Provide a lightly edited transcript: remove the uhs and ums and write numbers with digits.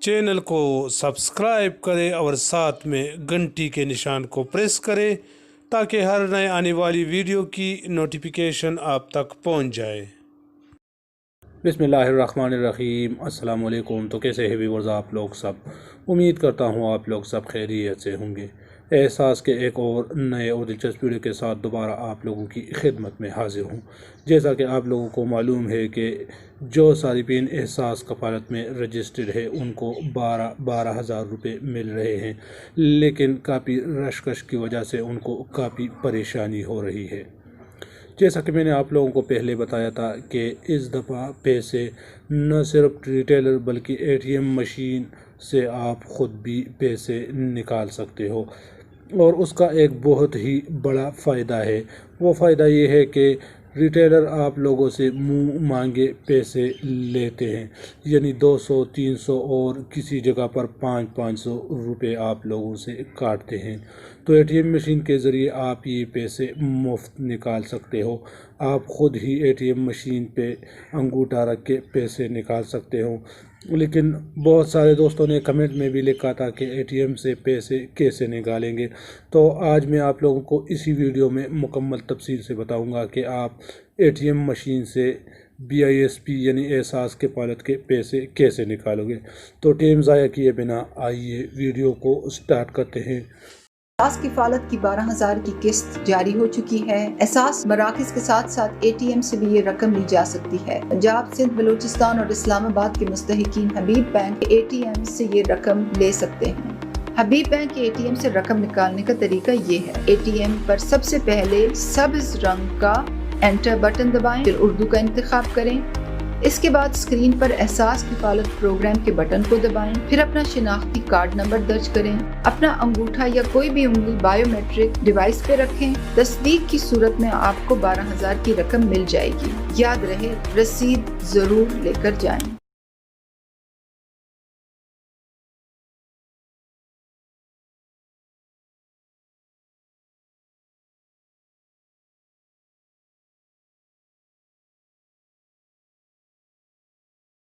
Channel को subscribe करें और साथ में घंटी के निशान को प्रेस करें ताकि हर नए आने वाली वीडियो की नोटिफिकेशन आप तक पहुंच जाए। बिस्मिल्लाहिर्रहमानिर्रहीम। अस्सलाम वालेकुम। तो कैसे हैं व्यूअर्स आप लोग सब? उम्मीद करता हूँ आप लोग सब खैरियत से होंगे। एहसास के एक और नए और दिलचस्प वीडियो के साथ दोबारा आप लोगों की खिदमत में हाजिर हूँ। जैसा कि आप लोगों को मालूम है कि जो सारिफिन एहसास कफालत में रजिस्टर्ड है उनको 12,000 रुपये मिल रहे हैं, लेकिन काफ़ी रशकश की वजह से उनको काफ़ी परेशानी हो रही है। जैसा कि मैंने आप लोगों को पहले बताया था कि इस दफ़ा पैसे न सिर्फ रिटेलर बल्कि ATM मशीन से आप ख़ुद भी पैसे निकाल सकते हो, और उसका एक बहुत ही बड़ा फ़ायदा है। वो फ़ायदा ये है कि रिटेलर आप लोगों से मुंह मांगे पैसे लेते हैं, यानी 200, 300 और किसी जगह पर 500 रुपये आप लोगों से काटते हैं। तो ATM मशीन के ज़रिए आप ये पैसे मुफ्त निकाल सकते हो। आप ख़ुद ही ATM मशीन पे अंगूठा रख के पैसे निकाल सकते हो। लेकिन बहुत सारे दोस्तों ने कमेंट में भी लिखा था कि ATM से पैसे कैसे निकालेंगे। तो आज मैं आप लोगों को इसी वीडियो में मुकम्मल तफसील से बताऊंगा कि आप ATM मशीन से BISP यानी एहसास कफालत के पैसे कैसे निकालोगे। तो टाइम ज़ाया किए बिना आइए वीडियो को स्टार्ट करते हैं। एहसास कफालत की 12,000 की किस्त जारी हो चुकी है। एहसास मराकज़ के साथ साथ ATM से भी ये रकम ली जा सकती है। पंजाब, सिंध, बलूचिस्तान और इस्लामाबाद के मुस्तहिकीन हबीब बैंक के ATM से ये रकम ले सकते हैं। हबीब बैंक के ATM से रकम निकालने का तरीका ये है। ATM पर सबसे पहले सब्ज रंग का एंटर बटन दबाएं, फिर उर्दू का इंतखाब करें। इसके बाद स्क्रीन पर एहसास कफालत प्रोग्राम के बटन को दबाएं, फिर अपना शिनाख्ती कार्ड नंबर दर्ज करें। अपना अंगूठा या कोई भी उंगली बायोमेट्रिक डिवाइस पे रखें। तस्दीक की सूरत में आपको 12,000 की रकम मिल जाएगी। याद रहे, रसीद जरूर लेकर जाएं।